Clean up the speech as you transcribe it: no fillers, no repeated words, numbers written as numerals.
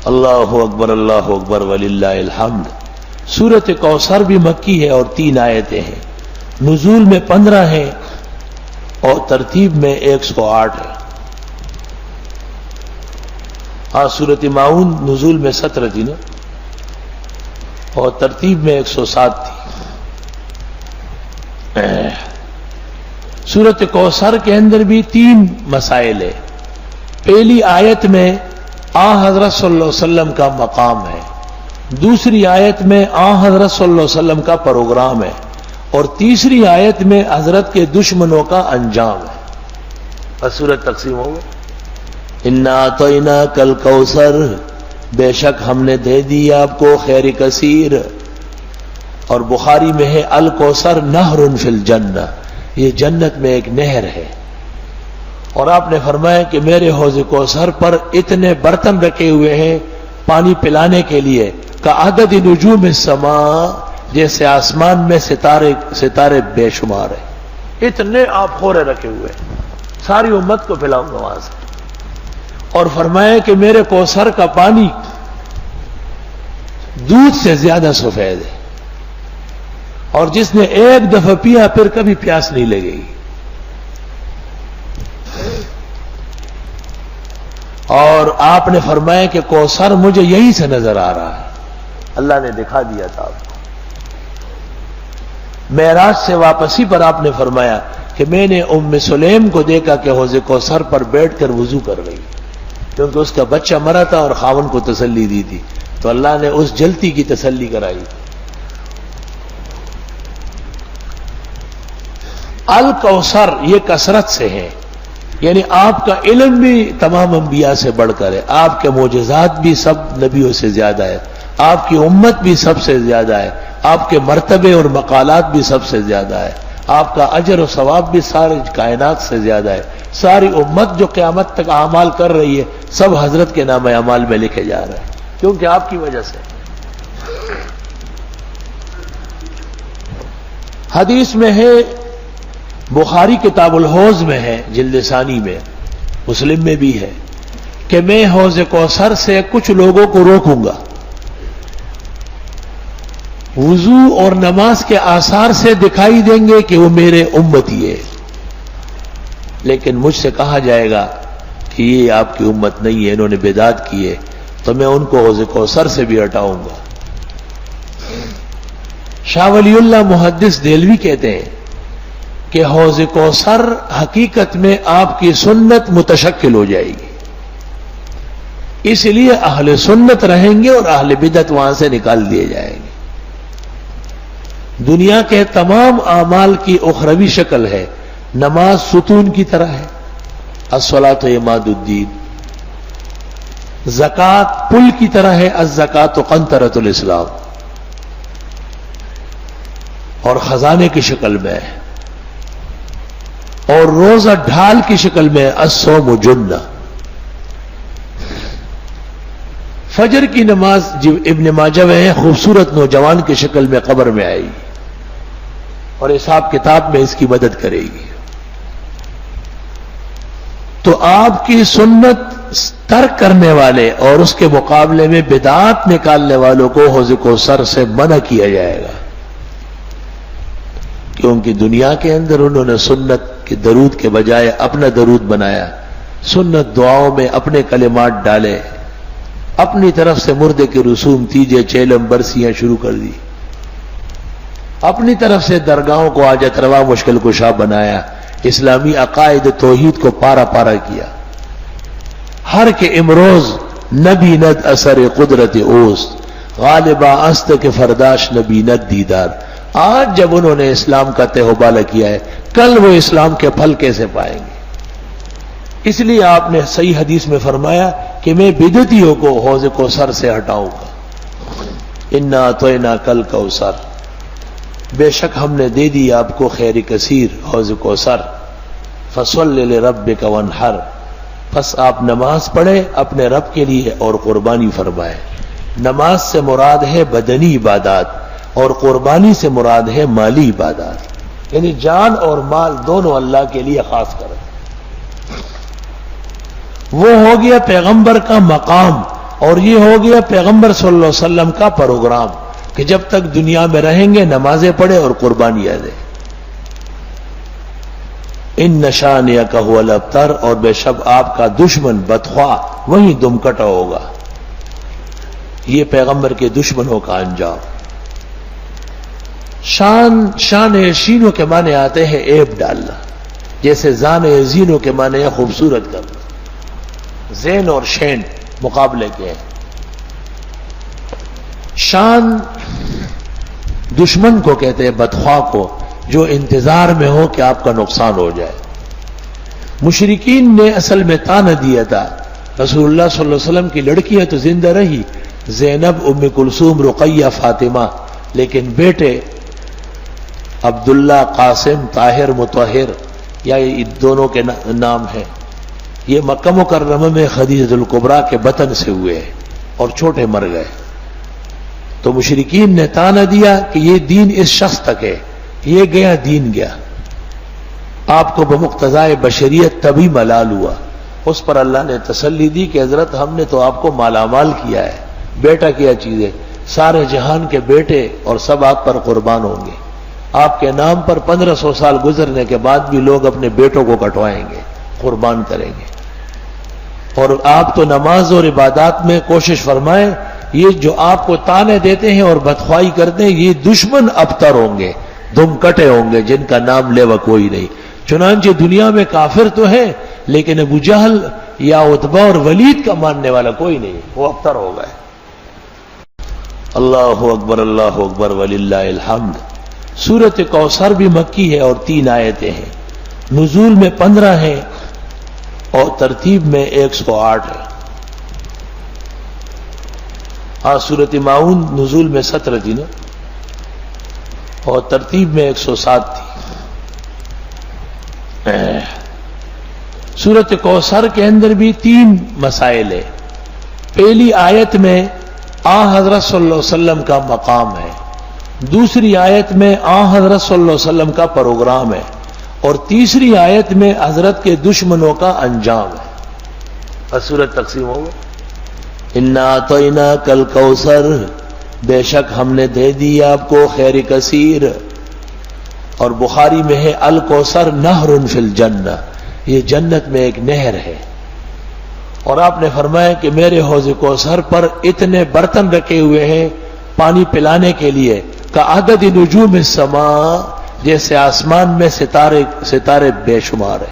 اللہ اکبر وللہ الحمد۔ سورت کوثر بھی مکی ہے اور 3 آیتیں ہیں، نزول میں 15 ہیں اور ترتیب میں 108 ہے۔ سورت ماؤن نزول میں 17 تھی نا اور ترتیب میں 107 تھی۔ سورت کوثر کے اندر بھی 3 مسائل ہیں۔ پہلی آیت میں حضرت صلی اللہ علیہ وسلم کا مقام ہے، دوسری آیت میں حضرت صلی اللہ علیہ وسلم کا پروگرام ہے، اور تیسری آیت میں حضرت کے دشمنوں کا انجام ہے۔ بس سورت تقسیم ہو گئی۔ انا اعطیناک الکوثر، بے شک ہم نے دے دی آپ کو خیر کثیر۔ اور بخاری میں ہے الکوثر نہر فی الجنہ، یہ جنت میں ایک نہر ہے۔ اور آپ نے فرمایا کہ میرے حوض کوثر پر اتنے برتن رکھے ہوئے ہیں پانی پلانے کے لیے، کعدد نجوم السماء، جیسے آسمان میں ستارے بے شمار ہیں، اتنے آپ خورے رکھے ہوئے ہیں، ساری امت کو پلاؤں گا وہاں سے۔ اور فرمایا کہ میرے کوثر کا پانی دودھ سے زیادہ سفید ہے، اور جس نے ایک دفعہ پیا پھر کبھی پیاس نہیں لگے گی۔ اور آپ نے فرمایا کہ کوثر مجھے یہیں سے نظر آ رہا ہے، اللہ نے دکھا دیا تھا آپ کو۔ معراج سے واپسی پر آپ نے فرمایا کہ میں نے ام سلیم کو دیکھا کہ حوض کوثر پر بیٹھ کر وضو کر رہی، کیونکہ اس کا بچہ مرا تھا اور خاوند کو تسلی دی تھی، تو اللہ نے اس جلتی کی تسلی کرائی۔ الکوثر یہ کثرت سے ہے، یعنی آپ کا علم بھی تمام انبیاء سے بڑھ کر ہے، آپ کے معجزات بھی سب نبیوں سے زیادہ ہے، آپ کی امت بھی سب سے زیادہ ہے، آپ کے مرتبے اور مقالات بھی سب سے زیادہ ہے، آپ کا اجر و ثواب بھی سارے کائنات سے زیادہ ہے۔ ساری امت جو قیامت تک اعمال کر رہی ہے سب حضرت کے نام اعمال میں لکھے جا رہے ہیں، کیونکہ آپ کی وجہ سے۔ حدیث میں ہے، بخاری کتاب الحوض میں ہے جلد ثانی میں، مسلم میں بھی ہے کہ میں حوض کوثر سے کچھ لوگوں کو روکوں گا، وضو اور نماز کے آثار سے دکھائی دیں گے کہ وہ میرے امتی ہے، لیکن مجھ سے کہا جائے گا کہ یہ آپ کی امت نہیں ہے، انہوں نے بدعت کی ہے، تو میں ان کو حوض کوثر سے بھی ہٹاؤں گا۔ شاہ ولی اللہ محدث دہلوی کہتے ہیں کہ حوض کوثر حقیقت میں آپ کی سنت متشکل ہو جائے گی، اس لیے اہل سنت رہیں گے اور اہل بدعت وہاں سے نکال دیے جائیں گے۔ دنیا کے تمام اعمال کی اخروی شکل ہے، نماز ستون کی طرح ہے، الصلاۃ عماد الدین، زکوٰۃ پل کی طرح ہے، الزکوٰۃ قنطرۃ الاسلام، اور خزانے کی شکل میں ہے، اور روزہ ڈھال کی شکل میں الصوم جنہ۔ فجر کی نماز ابن ماجہ میں ہے، خوبصورت نوجوان کی شکل میں قبر میں آئے گی اور حساب کتاب میں اس کی مدد کرے گی۔ تو آپ کی سنت ترک کرنے والے اور اس کے مقابلے میں بدعات نکالنے والوں کو حوض کوثر سے منع کیا جائے گا، کیونکہ دنیا کے اندر انہوں نے سنت کے درود کے بجائے اپنا درود بنایا، سنت دعاؤں میں اپنے کلمات ڈالے، اپنی طرف سے مردے کے رسوم تیجے چیلم برسیاں شروع کر دی، اپنی طرف سے درگاہوں کو حاجت روا مشکل کشا بنایا، اسلامی عقائد توحید کو پارا پارا کیا۔ ہر کے امروز نبی ند اثر قدرت اوست، غالبہ است کے فرداش نبی ند دیدار۔ آج جب انہوں نے اسلام کا تہوبالہ کیا ہے، کل وہ اسلام کے پھل کیسے پائیں گے؟ اس لیے آپ نے صحیح حدیث میں فرمایا کہ میں بدعتیوں کو حوض کوثر سے ہٹاؤں گا۔ انا اعطیناک الکوثر، بے شک ہم نے دے دی آپ کو خیر کثیر، حوض کوثر، فصل لربک وانحر، پس آپ نماز پڑھیں اپنے رب کے لیے اور قربانی فرمائیں۔ نماز سے مراد ہے بدنی عبادات اور قربانی سے مراد ہے مالی عبادات، یعنی جان اور مال دونوں اللہ کے لیے خاص کریں۔ وہ ہو گیا پیغمبر کا مقام اور یہ ہو گیا پیغمبر صلی اللہ علیہ وسلم کا پروگرام کہ جب تک دنیا میں رہیں گے نمازیں پڑھے اور قربانیاں دیں. ان نشانیک هو الابتر، اور بے شک آپ کا دشمن بدخواہ وہیں دم کٹا ہوگا. یہ پیغمبر کے دشمنوں کا انجام. شان شینوں کے معنی آتے ہیں عیب ڈالنا، جیسے زان زینوں کے معنی ہے خوبصورت کرنا. زین اور شین مقابلے کے ہیں. شان دشمن کو کہتے ہیں، بدخواہ کو، جو انتظار میں ہو کہ آپ کا نقصان ہو جائے. مشرکین نے اصل میں تانا دیا تھا. رسول اللہ صلی اللہ علیہ وسلم کی لڑکیاں تو زندہ رہی، زینب، ام کلثوم، رقیہ، فاطمہ، لیکن بیٹے عبداللہ، قاسم، طاہر، مطہر، یا یہ دونوں کے نام ہیں، یہ مکہ مکرمہ میں خدیجہ الکبریٰ کے بطن سے ہوئے اور چھوٹے مر گئے. تو مشرکین نے تانا دیا کہ یہ دین اس شخص تک ہے، یہ گیا دین گیا. آپ کو بمقتضائے بشریت تبھی ملال ہوا. اس پر اللہ نے تسلی دی کہ حضرت ہم نے تو آپ کو مالا مال کیا ہے. بیٹا کیا چیز ہے؟ سارے جہان کے بیٹے اور سب آپ پر قربان ہوں گے. آپ کے نام پر 1500 سال گزرنے کے بعد بھی لوگ اپنے بیٹوں کو کٹوائیں گے، قربان کریں گے. اور آپ تو نماز اور عبادات میں کوشش فرمائیں. یہ جو آپ کو تانے دیتے ہیں اور بدخوائی کرتے ہیں، یہ دشمن ابتر ہوں گے، دم کٹے ہوں گے، جن کا نام لیوا کوئی نہیں. چنانچہ دنیا میں کافر تو ہے، لیکن ابو جہل یا عتبہ اور ولید کا ماننے والا کوئی نہیں، وہ ابتر ہو گئے. اللہ اکبر وللہ الحمد. سورۃ کوثر بھی مکی ہے اور 3 آیتیں ہیں. نزول میں 15 ہیں اور ترتیب میں 108 ہے. سورۃ ماعون نزول میں 17 تھی نا، اور ترتیب میں 107 تھی. سورۃ کوثر کے اندر بھی 3 مسائل ہیں. پہلی آیت میں حضرت صلی اللہ علیہ وسلم کا مقام ہے، دوسری آیت میں حضرت صلی اللہ علیہ وسلم کا پروگرام ہے، اور تیسری آیت میں حضرت کے دشمنوں کا انجام ہے. اور سورت تقسیم ہو گئی. انا اعطیناک الکوثر، بے شک ہم نے دے دی آپ کو خیر کثیر. اور بخاری میں ہے الکوثر نہر فی الجنہ، یہ جنت میں ایک نہر ہے. اور آپ نے فرمایا کہ میرے حوض کوثر پر اتنے برتن رکھے ہوئے ہیں پانی پلانے کے لیے، کعدد نجوم السماء، جیسے آسمان میں ستارے بے شمار ہیں.